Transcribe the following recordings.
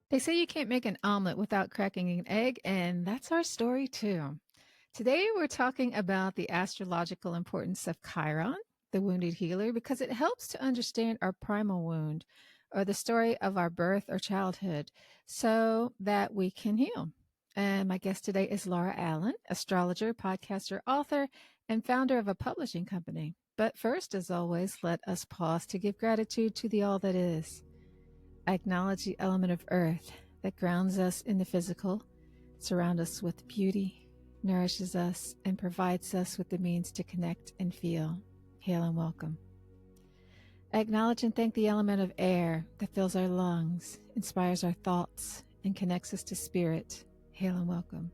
They say you can't make an omelet without cracking an egg, and that's our story too. Today, we're talking about the astrological importance of Chiron, the wounded healer, because it helps to understand our primal wound or the story of our birth or childhood so that we can heal. And my guest today is Laura Alyn, astrologer, podcaster, author, and founder of a publishing company. But first, as always, let us pause to give gratitude to the all that is. I acknowledge the element of earth that grounds us in the physical, surrounds us with beauty, nourishes us, and provides us with the means to connect and feel. Hail and welcome. I acknowledge and thank the element of air that fills our lungs, inspires our thoughts, and connects us to spirit. Hail and welcome.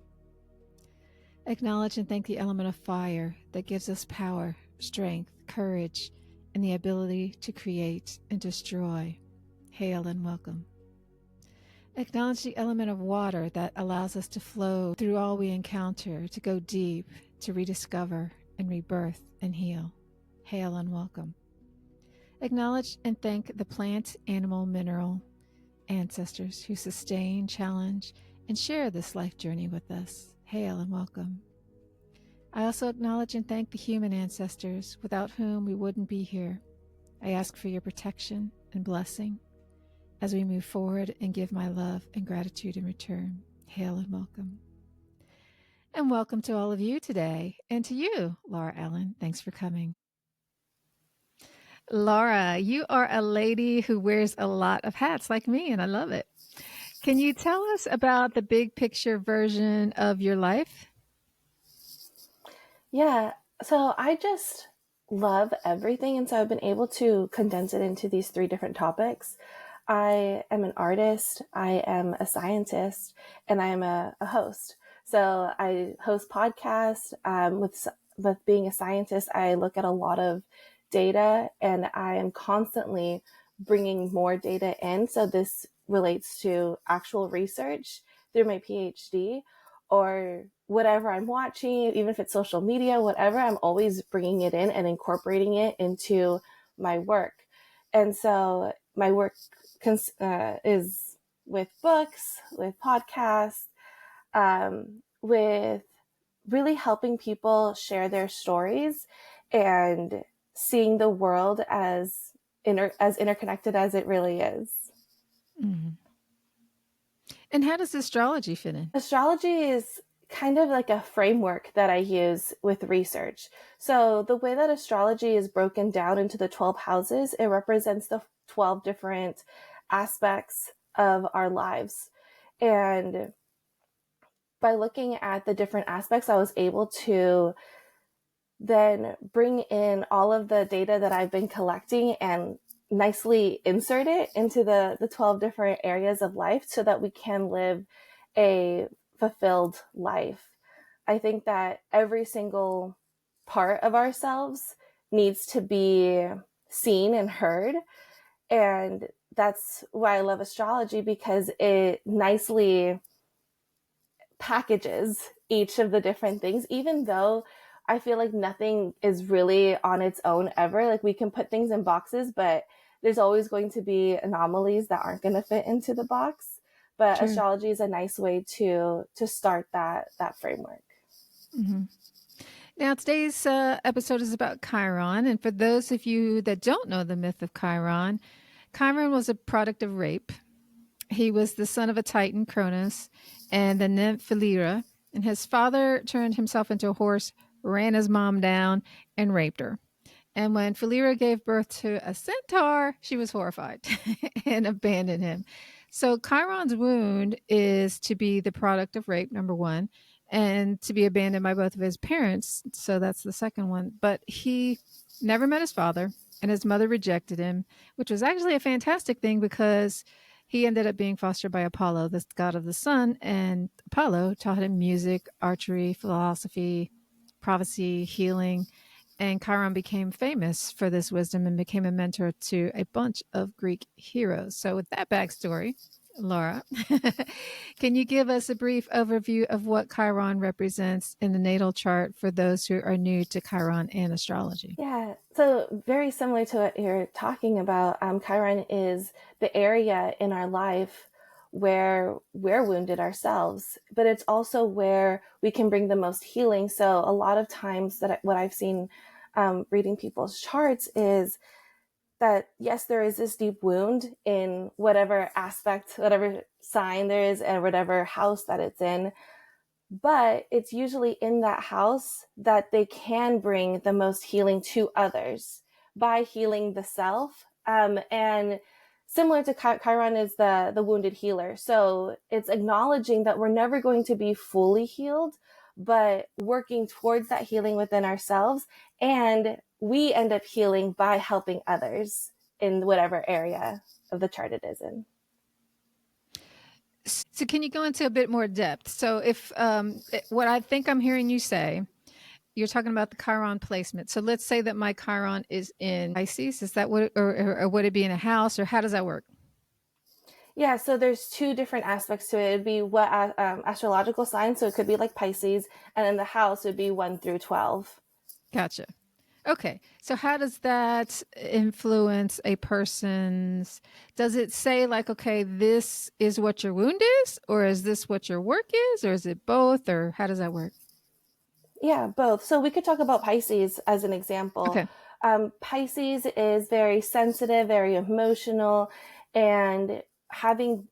I acknowledge and thank the element of fire that gives us power, strength, courage, and the ability to create and destroy. Hail and welcome. Acknowledge the element of water that allows us to flow through all we encounter, to go deep, to rediscover and rebirth and heal. Hail and welcome. Acknowledge and thank the plant, animal, mineral ancestors who sustain, challenge, and share this life journey with us. Hail and welcome. I also acknowledge and thank the human ancestors without whom we wouldn't be here. I ask for your protection and blessing as we move forward and give my love and gratitude in return. Hail and welcome. And welcome to all of you today. And to you, Laura Alyn. Thanks for coming. Laura, you are a lady who wears a lot of hats like me, and I love it. Can you tell us about the big picture version of your life? Yeah, so I just love everything. And so I've been able to condense it into these three different topics. I am an artist, I am a scientist, and I am a host. So I host podcasts. With being a scientist, I look at a lot of data and I am constantly bringing more data in. So this relates to actual research through my PhD or whatever I'm watching, even if it's social media, whatever, I'm always bringing it in and incorporating it into my work. And so my work is with books, with podcasts, with really helping people share their stories and seeing the world as interconnected as it really is. Mm-hmm. And how does astrology fit in? Astrology is kind of like a framework that I use with research. So the way that astrology is broken down into the 12 houses, it represents the 12 different aspects of our lives. And by looking at the different aspects, I was able to then bring in all of the data that I've been collecting and nicely insert it into the 12 different areas of life so that we can live a fulfilled life. I think that every single part of ourselves needs to be seen and heard. And that's why I love astrology, because it nicely packages each of the different things, even though I feel like nothing is really on its own ever. Like we can put things in boxes, but there's always going to be anomalies that aren't going to fit into the box. But Sure. astrology is a nice way to start that framework. Mm-hmm. Now, today's episode is about Chiron. And for those of you that don't know the myth of Chiron, Chiron was a product of rape. He was the son of a Titan, Cronus, and the nymph Philyra. And his father turned himself into a horse, ran his mom down, and raped her. And when Philyra gave birth to a centaur, she was horrified and abandoned him. So Chiron's wound is to be the product of rape, number one, and to be abandoned by both of his parents. So that's the second one. But he never met his father, and his mother rejected him, which was actually a fantastic thing because he ended up being fostered by Apollo, the god of the sun, and Apollo taught him music, archery, philosophy, prophecy, healing. And Chiron became famous for this wisdom and became a mentor to a bunch of Greek heroes. So, with that backstory, Laura, can you give us a brief overview of what Chiron represents in the natal chart for those who are new to Chiron and astrology? Yeah, so very similar to what you're talking about, Chiron is the area in our life where we're wounded ourselves, but it's also where we can bring the most healing. So a lot of times what I've seen reading people's charts is that, yes, there is this deep wound in whatever aspect, whatever sign there is, and whatever house that it's in. But it's usually in that house that they can bring the most healing to others by healing the self. And similar to Chiron is the wounded healer. So it's acknowledging that we're never going to be fully healed, but working towards that healing within ourselves. And we end up healing by helping others in whatever area of the chart it is in. So can you go into a bit more depth? So if what I think I'm hearing you say, you're talking about the Chiron placement. So let's say that my Chiron is in Pisces. Is that what, or would it be in a house, or how does that work? Yeah, so there's two different aspects to it. It'd be what astrological signs, so it could be like Pisces, and then the house would be 1 through 12. Gotcha. Okay. So how does that influence a person's, does it say like, okay, this is what your wound is, or is this what your work is, or is it both, or how does that work? Yeah, both. So we could talk about Pisces as an example. Okay. Pisces is very sensitive, very emotional, and having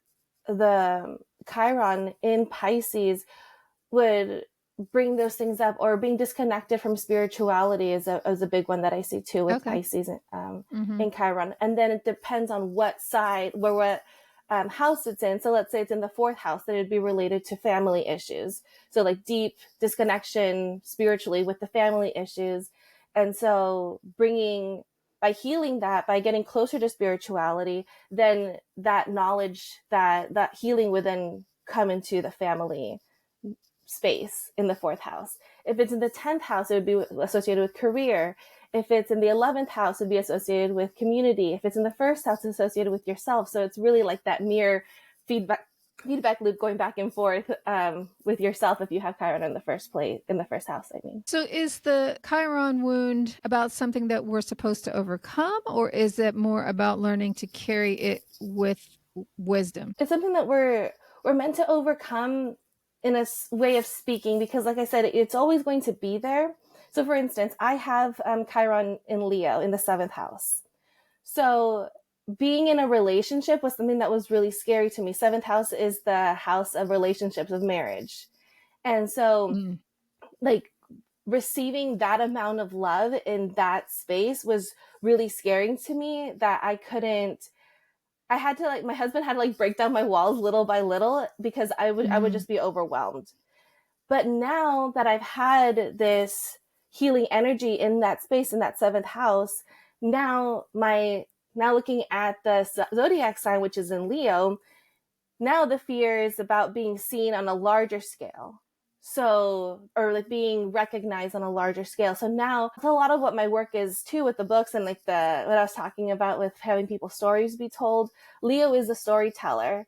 the Chiron in Pisces would bring those things up, or being disconnected from spirituality is a big one that I see too with Okay. Pisces Mm-hmm. in Chiron. And then it depends on what side, what house it's in. So let's say it's in the fourth house, then it'd be related to family issues. So like deep disconnection spiritually with the family issues. And so by healing that, by getting closer to spirituality, then that knowledge, that healing would then come into the family space in the fourth house. If it's in the 10th house, it would be associated with career. If it's in the 11th house, it would be associated with community. If it's in the first house, it's associated with yourself. So it's really like that mirror feedback loop going back and forth with yourself if you have Chiron in the first house, I mean. So is the Chiron wound about something that we're supposed to overcome, or is it more about learning to carry it with wisdom? It's something that we're meant to overcome in a way of speaking, because like I said, it's always going to be there. So for instance, I have Chiron in Leo in the 7th house. So being in a relationship was something that was really scary to me. 7th house is the house of relationships, of marriage. And so Mm. like receiving that amount of love in that space was really scaring to me, that I had to, like, my husband had to like break down my walls little by little, because I would Mm. just be overwhelmed. But now that I've had this healing energy in that space, in that 7th house, now looking at the Zodiac sign, which is in Leo, now the fear is about being seen on a larger scale. So, or like being recognized on a larger scale. So now a lot of what my work is too with the books, and like what I was talking about with having people's stories be told. Leo is the storyteller,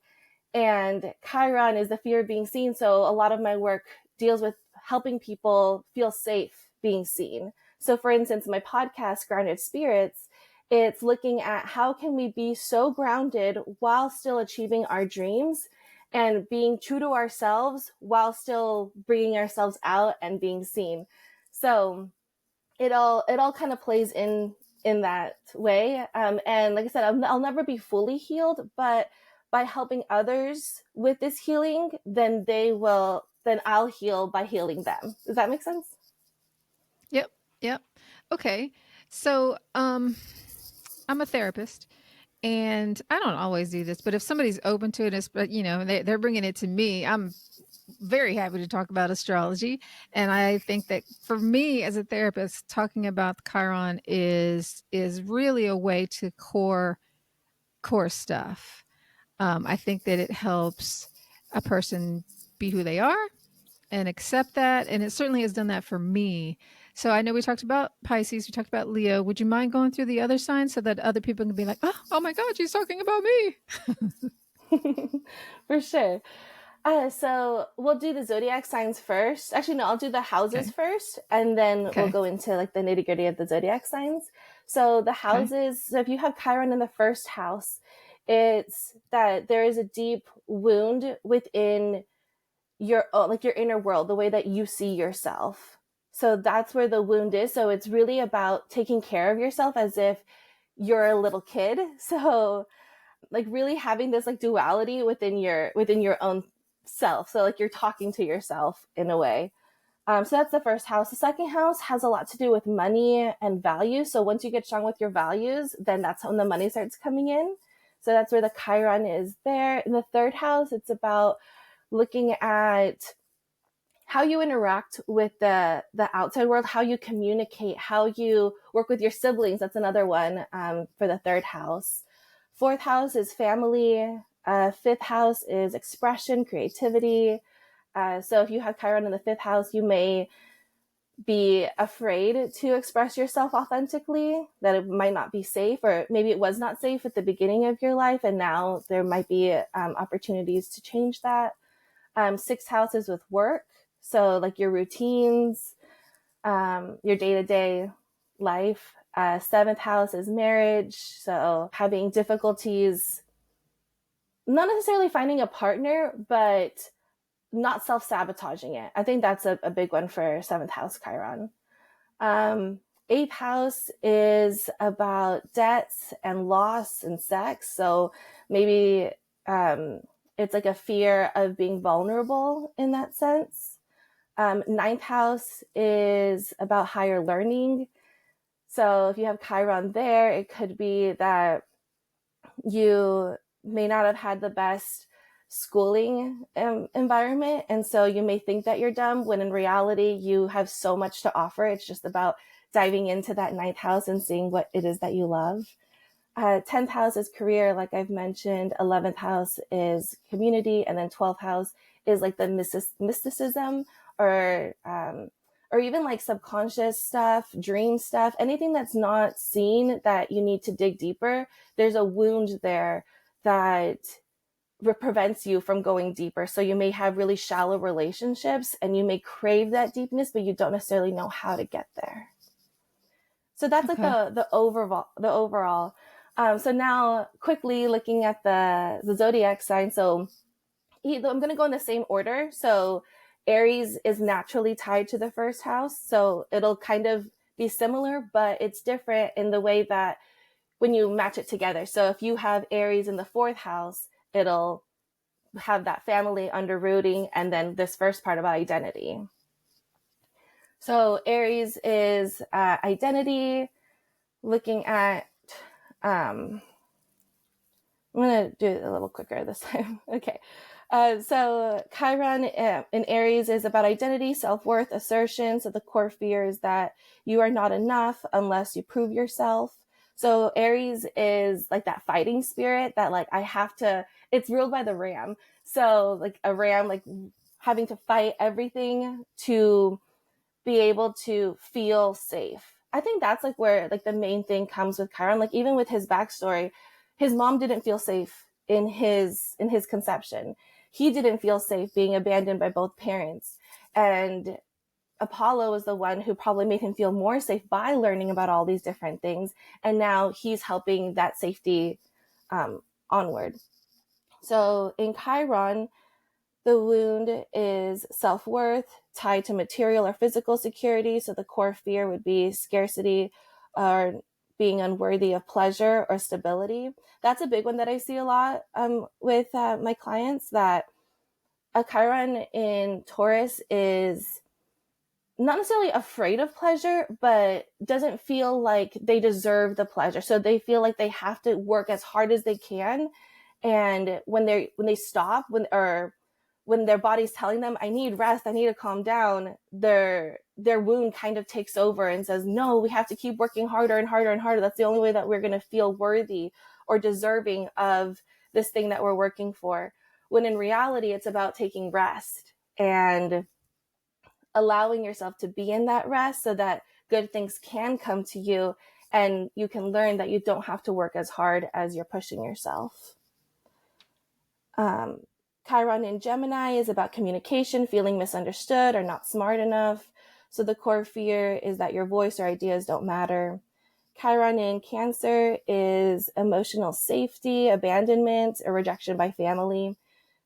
and Chiron is the fear of being seen. So a lot of my work deals with helping people feel safe being seen. So for instance, my podcast, Grounded Spirits, it's looking at how can we be so grounded while still achieving our dreams and being true to ourselves while still bringing ourselves out and being seen. So it all kind of plays in that way. And like I said, I'll never be fully healed, but by helping others with this healing, then I'll heal by healing them. Does that make sense? Yep. Yep. Okay. So, I'm a therapist, and I don't always do this, but if somebody's open to it, but they're bringing it to me, I'm very happy to talk about astrology. And I think that for me as a therapist, talking about Chiron is really a way to core stuff. I think that it helps a person be who they are and accept that. And it certainly has done that for me. So I know we talked about Pisces, we talked about Leo. Would you mind going through the other signs so that other people can be like, oh my God, she's talking about me? For sure. So we'll do the zodiac signs first. Actually, no, I'll do the houses Okay. first, and then we'll Okay. go into like the nitty gritty of the zodiac signs. So the Okay. houses, so if you have Chiron in the first house, It's that there is a deep wound within your like your inner world, the way that you see yourself. So that's where the wound is. So it's really about taking care of yourself as if you're a little kid. So like really having this like duality within your own self. So like you're talking to yourself in a way. So that's the first house. The second house has a lot to do with money and value. So once you get strong with your values, then that's when the money starts coming in. So that's where the Chiron is there. In the third house, it's about looking at how you interact with the outside world, how you communicate, how you work with your siblings. That's another one for the third house. Fourth house is family. Fifth house is expression, creativity. So if you have Chiron in the fifth house, you may be afraid to express yourself authentically, that it might not be safe, or maybe it was not safe at the beginning of your life, and now there might be opportunities to change that. Sixth house is with work. So like your routines, your day-to-day life. Seventh house is marriage. So having difficulties, not necessarily finding a partner, but not self-sabotaging it. I think that's a big one for seventh house Chiron. Eighth house is about debts and loss and sex. So maybe it's like a fear of being vulnerable in that sense. Ninth house is about higher learning. So if you have Chiron there, it could be that you may not have had the best schooling environment. And so you may think that you're dumb when in reality you have so much to offer. It's just about diving into that ninth house and seeing what it is that you love. 10th house is career, like I've mentioned. 11th house is community. And then 12th house is like the mysticism or even like subconscious stuff, dream stuff, anything that's not seen that you need to dig deeper. There's a wound there that prevents you from going deeper. So you may have really shallow relationships and you may crave that deepness, but you don't necessarily know how to get there. So that's like Okay. the overall. So now quickly looking at the zodiac sign. So I'm going to go in the same order. So Aries is naturally tied to the first house. So it'll kind of be similar, but it's different in the way that when you match it together. So if you have Aries in the fourth house, it'll have that family underrooting and then this first part about identity. So Aries is identity, looking at, I'm going to do it a little quicker this time. Okay. So Chiron in Aries is about identity, self-worth, assertion. So the core fear is that you are not enough unless you prove yourself. So Aries is like that fighting spirit that like I have to, it's ruled by the ram. So like a ram, like having to fight everything to be able to feel safe. I think that's like where like the main thing comes with Chiron. Like even with his backstory, his mom didn't feel safe in his conception. He didn't feel safe being abandoned by both parents. And Apollo was the one who probably made him feel more safe by learning about all these different things. And now he's helping that safety onward. So in Chiron, the wound is self-worth tied to material or physical security. So the core fear would be scarcity or being unworthy of pleasure or stability. That's a big one that I see a lot with my clients, that a Chiron in Taurus is not necessarily afraid of pleasure, but doesn't feel like they deserve the pleasure. So they feel like they have to work as hard as they can. And when they stop, when their body's telling them, I need rest, I need to calm down, their wound kind of takes over and says, no, we have to keep working harder and harder and harder. That's the only way that we're going to feel worthy or deserving of this thing that we're working for. When in reality, it's about taking rest and allowing yourself to be in that rest so that good things can come to you and you can learn that you don't have to work as hard as you're pushing yourself. Chiron in Gemini is about communication, feeling misunderstood or not smart enough. So the core fear is that your voice or ideas don't matter. Chiron in Cancer is emotional safety, abandonment, or rejection by family.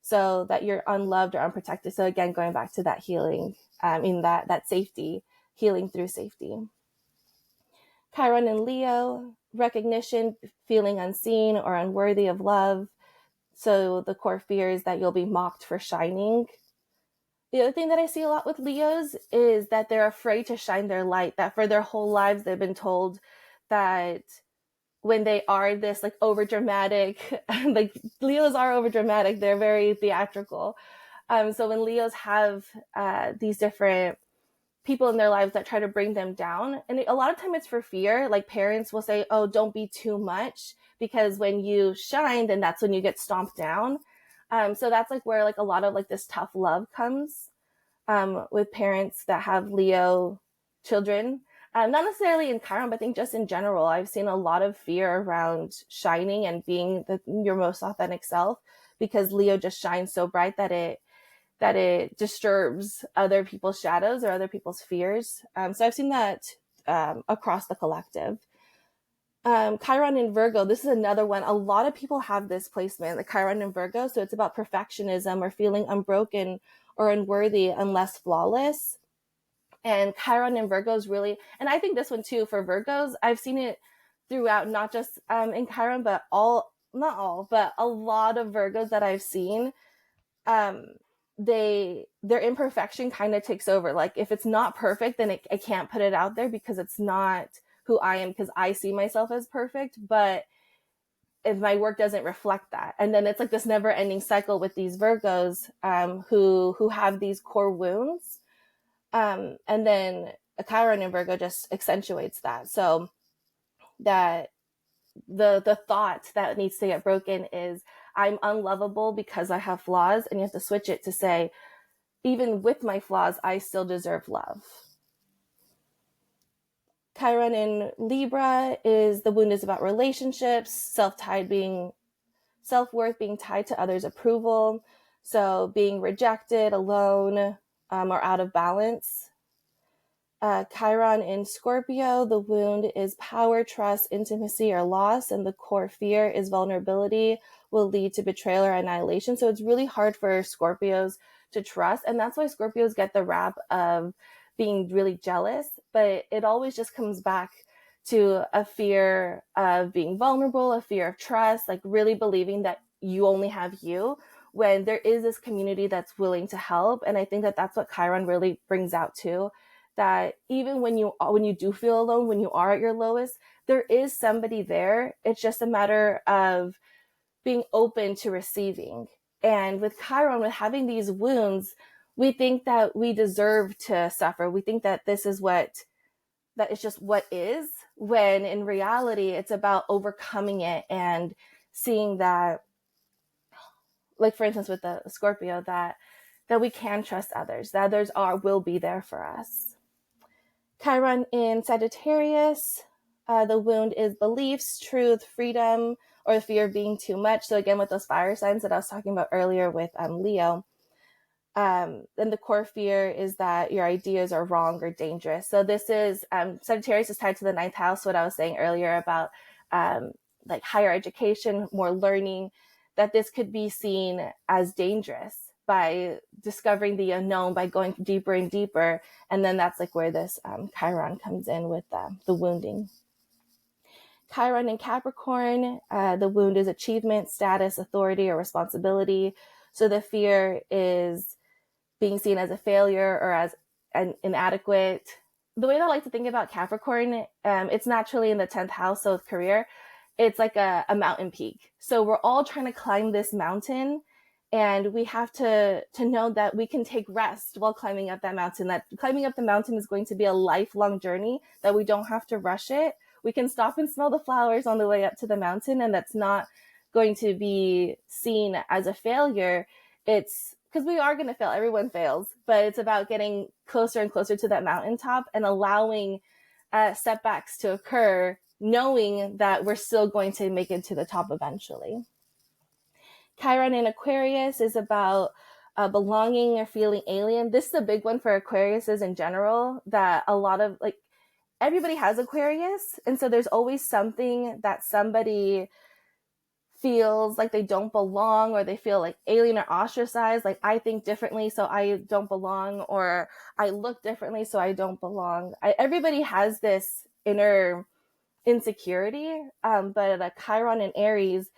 So that you're unloved or unprotected. So again, going back to that healing, in that safety, healing through safety. Chiron in Leo, recognition, feeling unseen or unworthy of love. So the core fear is that you'll be mocked for shining. The other thing that I see a lot with Leos is that they're afraid to shine their light, that for their whole lives they've been told that when they are this like over dramatic, like Leos are over dramatic, they're very theatrical. So when Leos have these different people in their lives that try to bring them down, and a lot of time it's for fear, like parents will say, oh, don't be too much, because when you shine, then that's when you get stomped down. So that's like where like a lot of like this tough love comes with parents that have Leo children. Not necessarily in Chiron, but I think just in general, I've seen a lot of fear around shining and being your most authentic self, because Leo just shines so bright that it disturbs other people's shadows or other people's fears. So I've seen that across the collective. Chiron in Virgo, this is another one. A lot of people have this placement, the Chiron in Virgo. So it's about perfectionism or feeling unbroken or unworthy unless flawless. And Chiron in Virgo is really, and I think this one too for Virgos, I've seen it throughout, not just in Chiron, but not all, but a lot of Virgos that I've seen, their imperfection kind of takes over. Like if it's not perfect, then I can't put it out there because it's not who I am, because I see myself as perfect. But if my work doesn't reflect that, and then it's like this never ending cycle with these Virgos who have these core wounds. And then a Chiron in Virgo just accentuates that. So that the thought that needs to get broken is I'm unlovable because I have flaws, and you have to switch it to say, even with my flaws, I still deserve love. Chiron in Libra is the wound is about relationships, self-worth being tied to others' approval. So being rejected, alone, or out of balance. Chiron in Scorpio, the wound is power, trust, intimacy, or loss, and the core fear is vulnerability will lead to betrayal or annihilation. So it's really hard for Scorpios to trust, and that's why Scorpios get the rap of being really jealous, but it always just comes back to a fear of being vulnerable, a fear of trust, like really believing that you only have you, when there is this community that's willing to help. And I think that that's what Chiron really brings out too, that even when you do feel alone, when you are at your lowest, there is somebody there. It's just a matter of being open to receiving. And with Chiron, with having these wounds, we think that we deserve to suffer. We think that this is that is just what is, when in reality, it's about overcoming it and seeing that, like for instance, with the Scorpio, that we can trust others, that others will be there for us. Chiron in Sagittarius, the wound is beliefs, truth, freedom, or the fear of being too much. So again, with those fire signs that I was talking about earlier with Leo, then the core fear is that your ideas are wrong or dangerous. So this is, Sagittarius is tied to the ninth house, what I was saying earlier about like higher education, more learning, that this could be seen as dangerous by discovering the unknown, by going deeper and deeper. And then that's like where this Chiron comes in with the wounding. Chiron in Capricorn, the wound is achievement, status, authority, or responsibility. So the fear is being seen as a failure or as an inadequate. The way that I like to think about Capricorn, it's naturally in the 10th house, so with career, it's like a mountain peak. So we're all trying to climb this mountain, and we have to know that we can take rest while climbing up that mountain, that climbing up the mountain is going to be a lifelong journey, that we don't have to rush it. We can stop and smell the flowers on the way up to the mountain, and that's not going to be seen as a failure. It's because we are going to fail. Everyone fails, but it's about getting closer and closer to that mountaintop and allowing setbacks to occur, knowing that we're still going to make it to the top eventually. Chiron in Aquarius is about belonging or feeling alien. This is a big one for Aquariuses in general, that a lot of like everybody has Aquarius. And so there's always something that somebody feels like they don't belong, or they feel like alien or ostracized, like I think differently so I don't belong, or I look differently so I don't belong. Everybody has this inner insecurity, but a Chiron in Aries,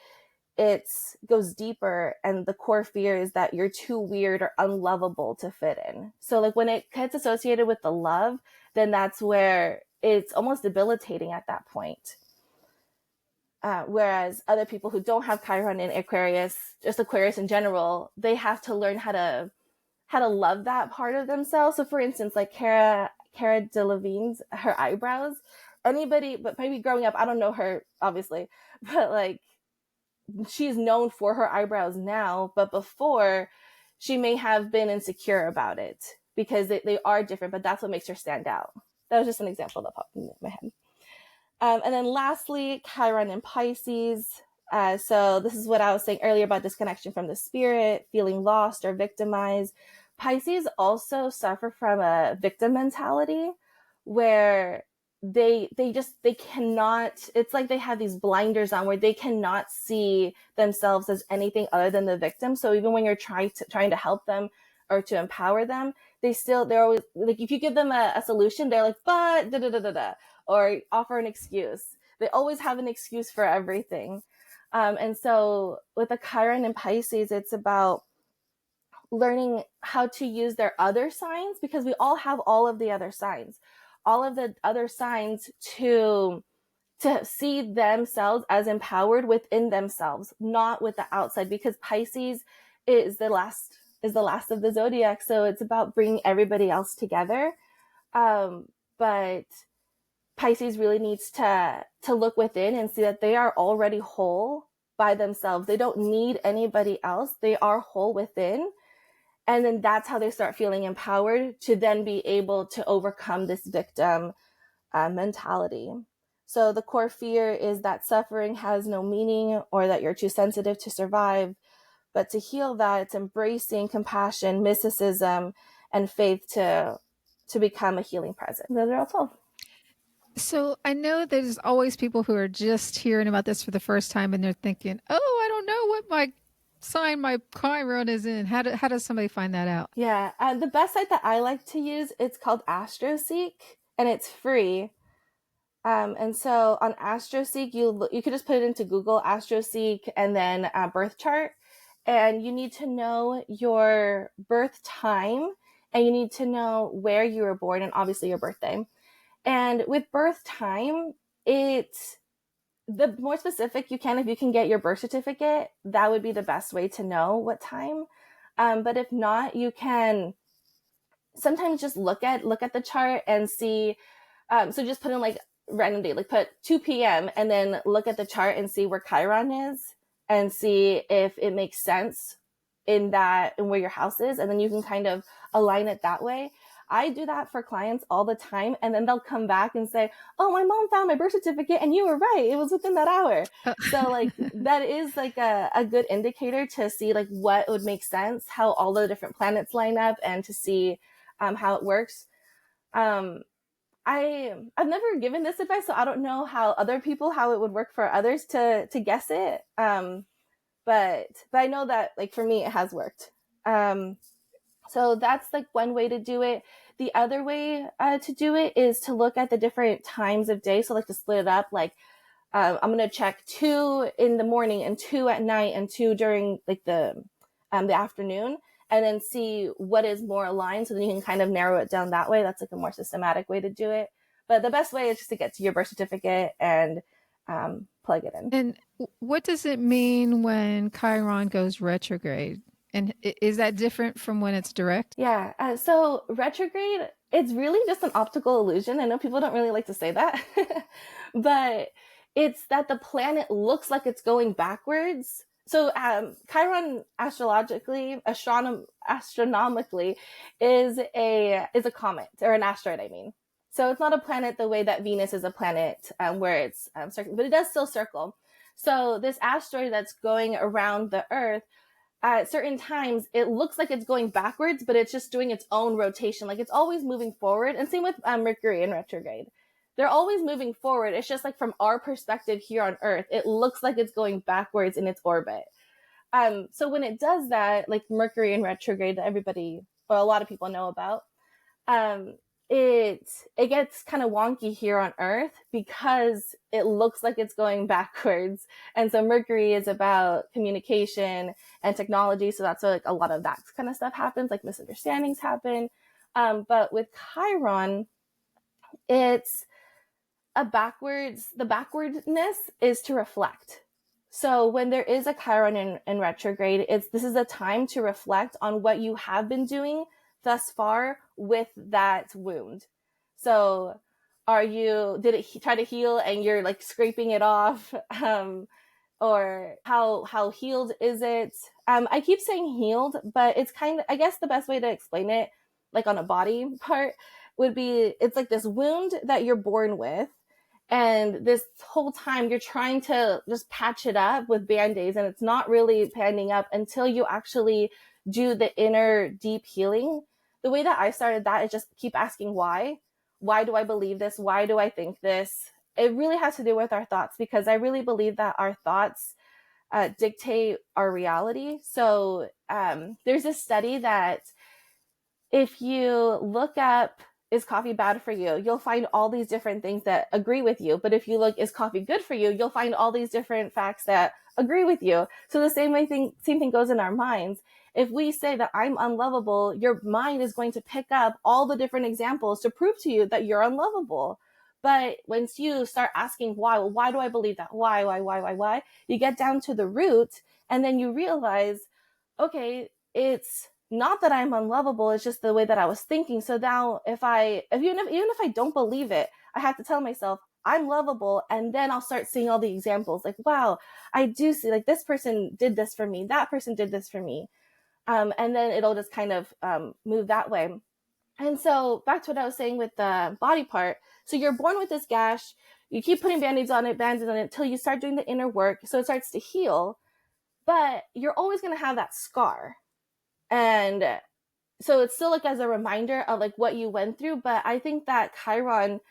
it goes deeper, and the core fear is that you're too weird or unlovable to fit in. So like when it gets associated with the love, then that's where it's almost debilitating at that point. Whereas other people who don't have Chiron in Aquarius, just Aquarius in general, they have to learn how to love that part of themselves. So for instance, like Cara Delevingne's, her eyebrows, anybody, but maybe growing up, I don't know her obviously, but like she's known for her eyebrows now, but before she may have been insecure about it because they are different, but that's what makes her stand out. That was just an example that popped in my head. And then lastly, Chiron in Pisces. So this is what I was saying earlier about disconnection from the spirit, feeling lost or victimized. Pisces also suffer from a victim mentality where they cannot, it's like they have these blinders on where they cannot see themselves as anything other than the victim. So even when you're trying to help them or to empower them, they're always like, if you give them a solution, they're like, but da da da da da, or offer an excuse. They always have an excuse for everything. And so with the Chiron and Pisces, it's about learning how to use their other signs, because we all have all of the other signs, to see themselves as empowered within themselves, not with the outside, because Pisces is the last of the zodiac. So it's about bringing everybody else together. But Pisces really needs to look within and see that they are already whole by themselves. They don't need anybody else. They are whole within. And then that's how they start feeling empowered to then be able to overcome this victim mentality. So the core fear is that suffering has no meaning, or that you're too sensitive to survive. But to heal that, it's embracing compassion, mysticism, and faith to become a healing presence. Those are all 12. So I know there's always people who are just hearing about this for the first time and they're thinking, "Oh, I don't know what my sign my Chiron is in." How does somebody find that out? Yeah, the best site that I like to use, it's called AstroSeek, and it's free. And so on AstroSeek, you could just put it into Google, AstroSeek, and then birth chart. And you need to know your birth time, and you need to know where you were born, and obviously your birthday. And with birth time, the more specific you can, if you can get your birth certificate, that would be the best way to know what time. But if not, you can sometimes just look at the chart and see. So just put in like random date, like put 2 p.m. and then look at the chart and see where Chiron is, and see if it makes sense in where your house is, and then you can kind of align it that way. I do that for clients all the time, and then they'll come back and say, "Oh, my mom found my birth certificate and you were right. It was within that hour." So like that is like a good indicator to see like what would make sense, how all the different planets line up, and to see how it works. I've never given this advice, so I don't know how it would work for others to guess it. But I know that like for me it has worked. So that's like one way to do it. The other way to do it is to look at the different times of day. So like to split it up, like I'm going to check 2 in the morning and 2 at night and 2 during like the afternoon, and then see what is more aligned. So then you can kind of narrow it down that way. That's like a more systematic way to do it. But the best way is just to get to your birth certificate and plug it in. And what does it mean when Chiron goes retrograde? And is that different from when it's direct? Yeah. So retrograde, it's really just an optical illusion. I know people don't really like to say that, but it's that the planet looks like it's going backwards. So Chiron astronomically is a comet, or an asteroid, I mean. So it's not a planet the way that Venus is a planet, where it's circling, but it does still circle. So this asteroid that's going around the Earth, at certain times it looks like it's going backwards, but it's just doing its own rotation, like it's always moving forward. And same with Mercury in retrograde. they're always moving forward. It's just like from our perspective here on Earth, it looks like it's going backwards in its orbit. So when it does that, like Mercury in retrograde that everybody or a lot of people know about, um, it gets kind of wonky here on Earth because it looks like it's going backwards. And so Mercury is about communication and technology, so that's where like a lot of that kind of stuff happens, like misunderstandings happen. But with Chiron, it's the backwardness is to reflect. So when there is a Chiron in retrograde, this is a time to reflect on what you have been doing thus far with that wound. So did it try to heal and you're like scraping it off? Or how healed is it? I keep saying healed, but it's kind of, I guess the best way to explain it, like on a body part, would be it's like this wound that you're born with, and this whole time you're trying to just patch it up with band-aids, and it's not really panning up until you actually do the inner deep healing. The way that I started that is just keep asking why. Why do I believe this? Why do I think this? It really has to do with our thoughts, because I really believe that our thoughts dictate our reality. So there's a study that if you look up, is coffee bad for you? You'll find all these different things that agree with you. But if you look, is coffee good for you? You'll find all these different facts that agree with you. So the same thing goes in our minds. If we say that I'm unlovable, your mind is going to pick up all the different examples to prove to you that you're unlovable. But once you start asking why, well, why do I believe that? Why? You get down to the root, and then you realize, okay, it's not that I'm unlovable, it's just the way that I was thinking. So now even if I don't believe it, I have to tell myself I'm lovable, and then I'll start seeing all the examples like, wow, I do see, like, this person did this for me, that person did this for me. And then it'll just kind of move that way. And so back to what I was saying with the body part. So you're born with this gash, you keep putting band-aids on it until you start doing the inner work, so it starts to heal. But you're always going to have that scar. And so it's still like as a reminder of like what you went through. But I think that Chiron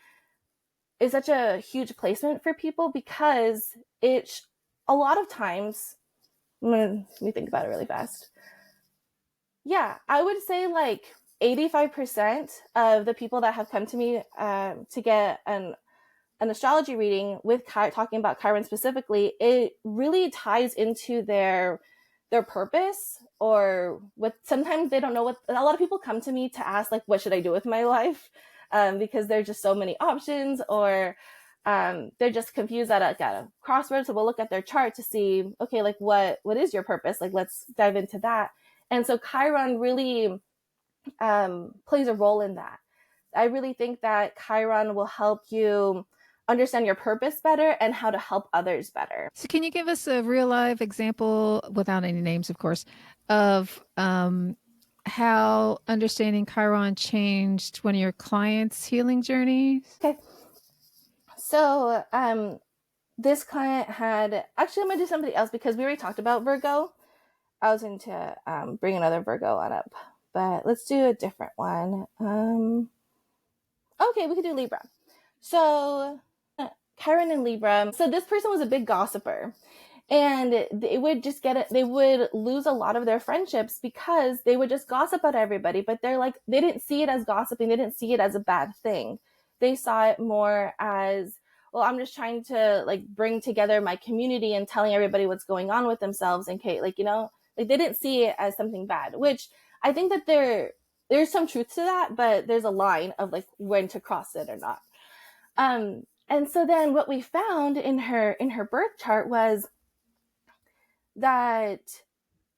is such a huge placement for people because it's a lot of times, let me think about it really fast. Yeah, I would say like 85% of the people that have come to me to get an astrology reading with talking about Chiron specifically, it really ties into their purpose, or what sometimes they don't know what. A lot of people come to me to ask like, what should I do with my life? Because there's just so many options, or they're just confused at a crossroads. So we'll look at their chart to see, okay, like what is your purpose? Like, let's dive into that. And so Chiron really plays a role in that. I really think that Chiron will help you understand your purpose better and how to help others better. So, can you give us a real life example, without any names, of course, of how understanding Chiron changed one of your clients' healing journeys? Okay. So, this client had, actually, I'm going to do somebody else because we already talked about Virgo. I was going to bring another Virgo on up, but let's do a different one. Okay, we could do Libra. So, Chiron and Libra. So this person was a big gossiper, and they would just they would lose a lot of their friendships because they would just gossip about everybody. But they didn't see it as gossiping. They didn't see it as a bad thing. They saw it more as, well, I'm just trying to like bring together my community and telling everybody what's going on with themselves. And like, like they didn't see it as something bad, which I think that there's some truth to that, but there's a line of like when to cross it or not. And so then what we found in her birth chart was that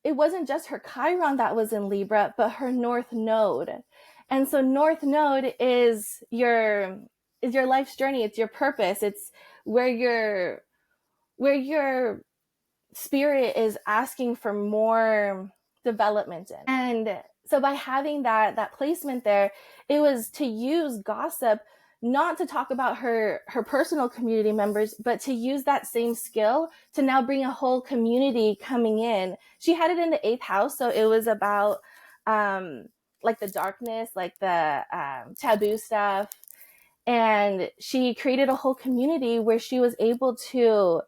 it wasn't just her Chiron that was in Libra, but her North Node. And so North Node is your life's journey. It's your purpose. It's where your spirit is asking for more development in. And so by having that placement there, it was to use gossip not to talk about her personal community members, but to use that same skill to now bring a whole community coming in. She had it in the 8th house, so it was about like the darkness, like the taboo stuff. And she created a whole community where she was able to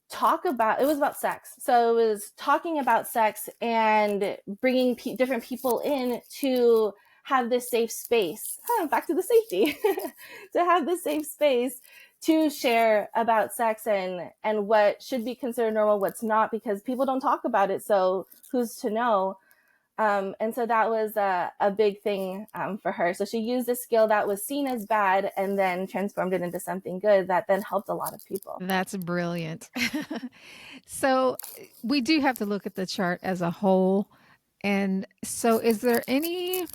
talk about, it was about sex, so it was talking about sex and bringing different people in to have this safe space, back to the safety, to have this safe space to share about sex and what should be considered normal, what's not, because people don't talk about it, so who's to know. And so that was a big thing for her. So she used a skill that was seen as bad and then transformed it into something good that then helped a lot of people. That's brilliant. So we do have to look at the chart as a whole. And so, is there any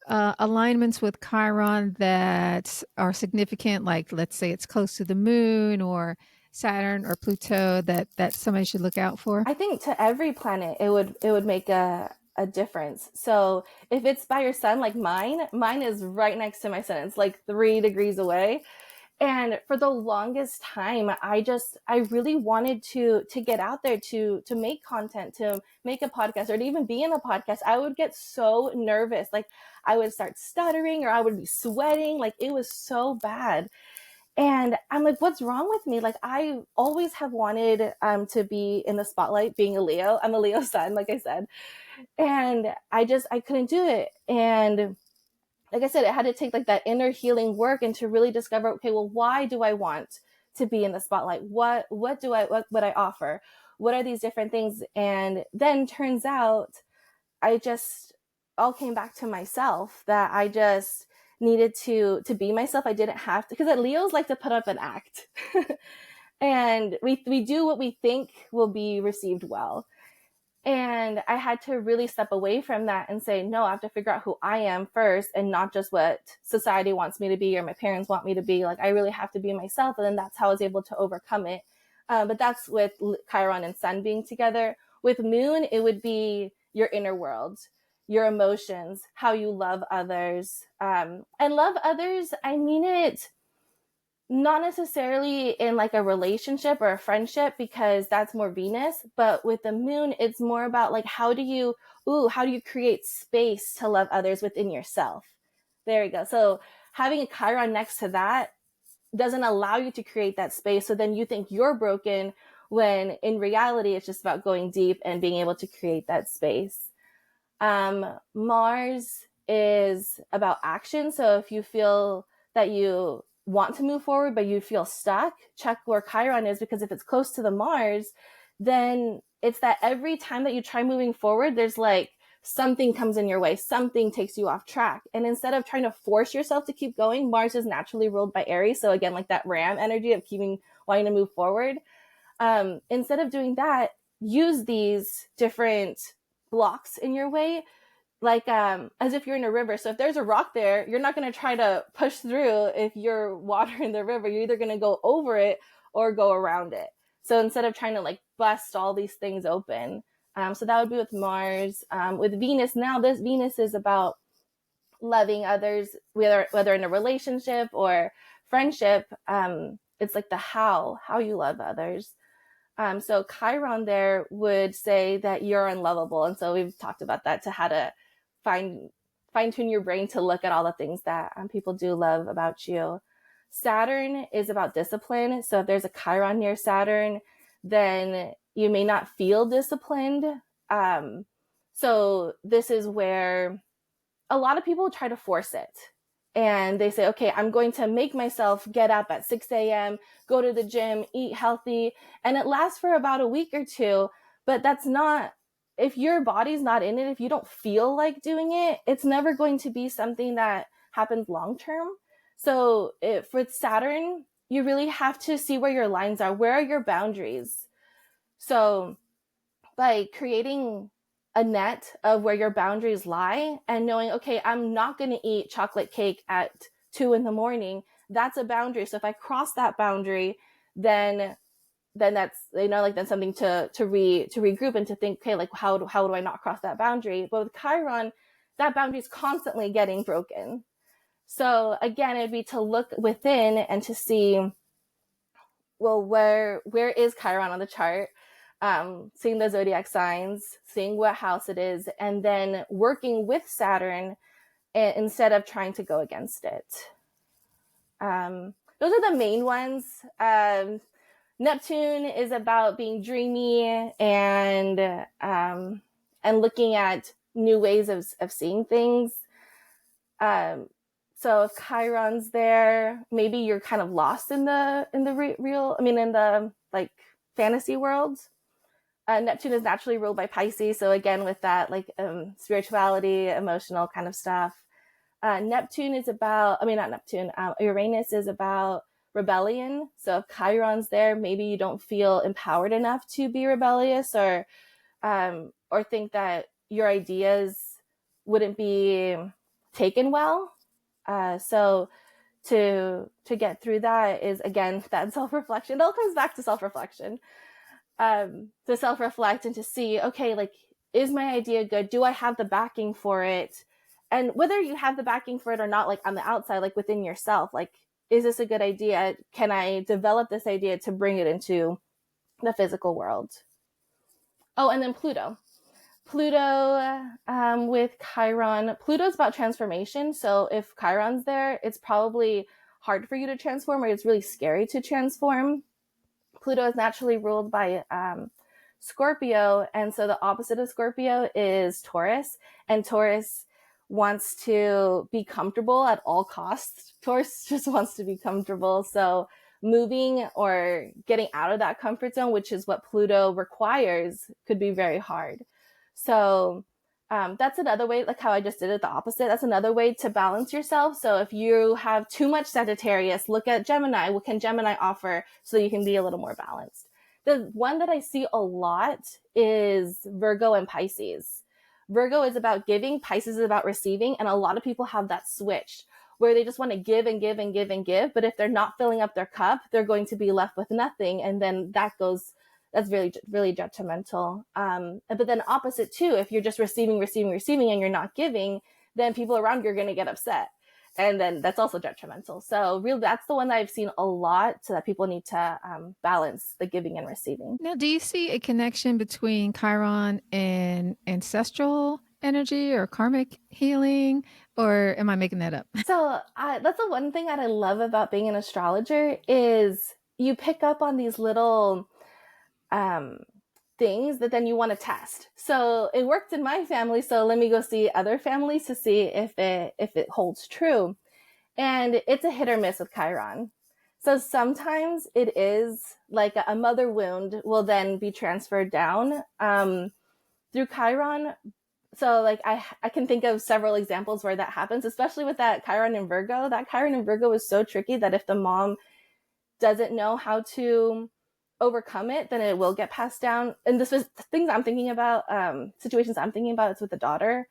alignments with Chiron that are significant? Like, let's say it's close to the moon or Saturn or Pluto that somebody should look out for? I think to every planet it would make a difference. So if it's by your sun, like mine is right next to my sun. It's like 3 degrees away. And for the longest time, I really wanted to get out there, to make content, to make a podcast, or to even be in a podcast. I would get so nervous. Like I would start stuttering or I would be sweating. Like it was so bad. And I'm like, what's wrong with me? Like I always have wanted to be in the spotlight, being a Leo. I'm a Leo sun, like I said. And I couldn't do it. And like I said, it had to take like that inner healing work and to really discover, okay, well, why do I want to be in the spotlight? What would I offer? What are these different things? And then turns out I just all came back to myself, that I just needed to be myself. I didn't have to, because Leos like to put up an act. And we do what we think will be received well. And I had to really step away from that and say, no, I have to figure out who I am first, and not just what society wants me to be or my parents want me to be. Like I really have to be myself. And then that's how I was able to overcome it. But that's with Chiron and Sun being together. With Moon, it would be your inner world, your emotions, how you love others. And love others, I mean it not necessarily in like a relationship or a friendship, because that's more Venus, but with the moon it's more about like how do you create space to love others within yourself. There you go. So having a Chiron next to that doesn't allow you to create that space, so then you think you're broken, when in reality it's just about going deep and being able to create that space. Mars is about action. So if you feel that you want to move forward, but you feel stuck, check where Chiron is, because if it's close to the Mars, then it's that every time that you try moving forward, there's like something comes in your way, something takes you off track. And instead of trying to force yourself to keep going, Mars is naturally ruled by Aries. So again, like that ram energy of wanting to move forward. Instead of doing that, use these different blocks in your way, like as if you're in a river. So if there's a rock there, you're not going to try to push through. If you're water in the river, you're either going to go over it or go around it. So instead of trying to like bust all these things open, so that would be with Mars. With Venus, now this Venus is about loving others, whether in a relationship or friendship. It's like the how you love others. So Chiron there would say that you're unlovable. And so we've talked about that, to how to fine tune your brain to look at all the things that people do love about you. Saturn is about discipline. So if there's a Chiron near Saturn, then you may not feel disciplined. So this is where a lot of people try to force it. And they say, okay, I'm going to make myself get up at 6 a.m., go to the gym, eat healthy. And it lasts for about a week or two. But that's not, if your body's not in it, if you don't feel like doing it, it's never going to be something that happens long term. So with Saturn, you really have to see where your lines are. Where are your boundaries? So by creating a net of where your boundaries lie and knowing, okay, I'm not going to eat chocolate cake at 2 a.m. That's a boundary. So if I cross that boundary, then that's, then something to regroup and to think, okay, like how do I not cross that boundary? But with Chiron, that boundary is constantly getting broken. So again, it'd be to look within and to see, well, where is Chiron on the chart? Seeing the zodiac signs, seeing what house it is, and then working with Saturn instead of trying to go against it. Those are the main ones. Neptune is about being dreamy and looking at new ways of seeing things. So if Chiron's there, maybe you're kind of lost in the real. I mean, in the like fantasy world. Neptune is naturally ruled by Pisces, so again with that like spirituality, emotional kind of stuff. Neptune is about, I mean, not Neptune, Uranus is about rebellion. So if Chiron's there, maybe you don't feel empowered enough to be rebellious or think that your ideas wouldn't be taken well. So to get through that is, again, that self-reflection. It all comes back to self-reflection. To self-reflect and to see, okay, like, is my idea good? Do I have the backing for it? And whether you have the backing for it or not, like on the outside, like within yourself, like, is this a good idea? Can I develop this idea to bring it into the physical world? Oh, and then Pluto. Pluto with Chiron. Pluto's about transformation. So if Chiron's there, it's probably hard for you to transform, or it's really scary to transform. Pluto is naturally ruled by Scorpio, and so the opposite of Scorpio is Taurus, and Taurus wants to be comfortable at all costs. Taurus just wants to be comfortable, so moving or getting out of that comfort zone, which is what Pluto requires, could be very hard. So that's another way, like how I just did it the opposite. That's another way to balance yourself. So if you have too much Sagittarius, look at Gemini. What can Gemini offer so you can be a little more balanced? The one that I see a lot is Virgo and Pisces. Virgo is about giving, Pisces is about receiving, and a lot of people have that switched where they just want to give and give and give and give, but if they're not filling up their cup, they're going to be left with nothing, and then that's really, really detrimental. But then opposite too, if you're just receiving, and you're not giving, then people around you are going to get upset. And then that's also detrimental. So really, that's the one that I've seen a lot, so that people need to balance the giving and receiving. Now, do you see a connection between Chiron and ancestral energy or karmic healing, or am I making that up? So that's the one thing that I love about being an astrologer is you pick up on these little things that then you want to test. So it worked in my family, so let me go see other families to see if it holds true. And it's a hit or miss with Chiron. So sometimes it is like a mother wound will then be transferred down through Chiron. So like I can think of several examples where that happens, especially with that Chiron in Virgo. That Chiron in Virgo is so tricky that if the mom doesn't know how to overcome it, then it will get passed down. And this was things I'm thinking about, situations I'm thinking about, it's with the daughter,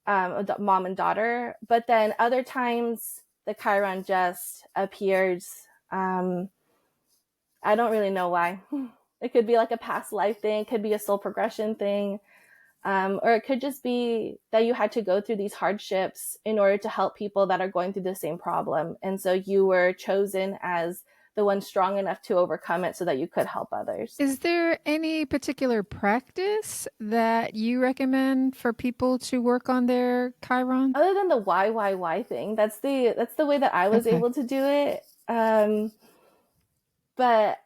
mom and daughter. But then other times the Chiron just appears. I don't really know why. It could be like a past life thing, it could be a soul progression thing, or it could just be that you had to go through these hardships in order to help people that are going through the same problem. And so you were chosen as the one strong enough to overcome it so that you could help others. Is there any particular practice that you recommend for people to work on their Chiron? Other than the why thing, that's the way that I was able to do it. But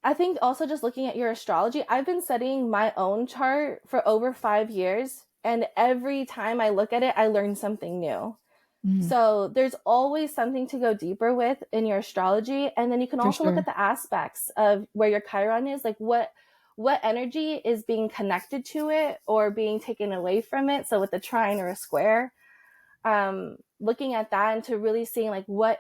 I think also just looking at your astrology, I've been studying my own chart for over 5 years, and every time I look at it, I learn something new. So there's always something to go deeper with in your astrology. And then you can also look at the aspects of where your Chiron is, like what energy is being connected to it or being taken away from it. So with a trine or a square, looking at that and to really seeing like what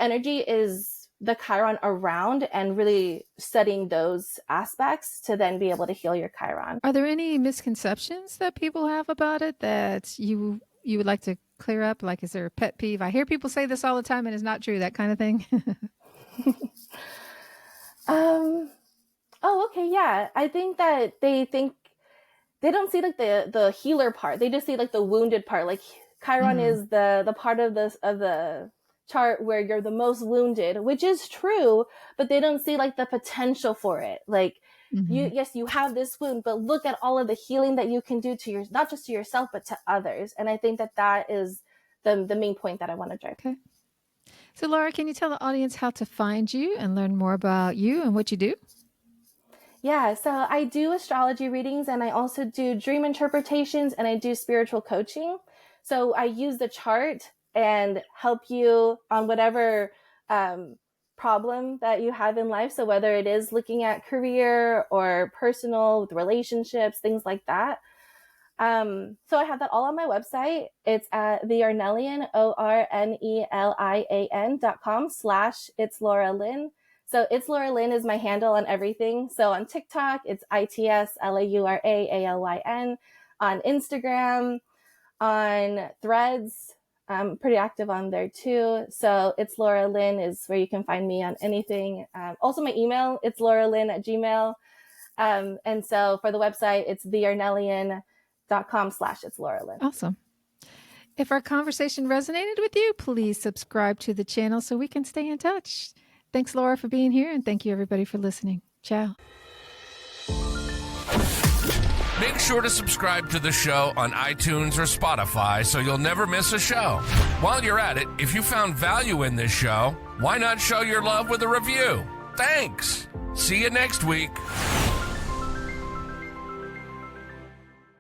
energy is the Chiron around, and really studying those aspects to then be able to heal your Chiron. Are there any misconceptions that people have about it that you would like to clear up? Like, is there a pet peeve? I hear people say this all the time and it's not true, that kind of thing. Oh, okay. Yeah. I think that they don't see like the healer part. They just see like the wounded part. Like Chiron is the part of the chart where you're the most wounded, which is true, but they don't see like the potential for it. Like you have this wound, but look at all of the healing that you can do to not just to yourself, but to others. And I think that is the main point that I want to drive. Okay. So, Laura, can you tell the audience how to find you and learn more about you and what you do? Yeah, so I do astrology readings and I also do dream interpretations and I do spiritual coaching. So I use the chart and help you on whatever problem that you have in life. So whether it is looking at career or personal with relationships, things like that. So I have that all on my website. It's at the Ornelian, ORNELIAN.com/ it's Laura Lynn. So it's Laura Lynn is my handle on everything. So on TikTok, it's ITSLAURAALYN. On Instagram, on Threads, I'm pretty active on there too. So it's Laura Lynn is where you can find me on anything. Also my email, it's lauralynn@gmail. And so for the website, it's theornellian.com/ it's Laura Lynn. Awesome. If our conversation resonated with you, please subscribe to the channel so we can stay in touch. Thanks, Laura, for being here, and thank you, everybody, for listening. Ciao. Make sure to subscribe to the show on iTunes or Spotify so you'll never miss a show. While you're at it, if you found value in this show, why not show your love with a review? Thanks. See you next week.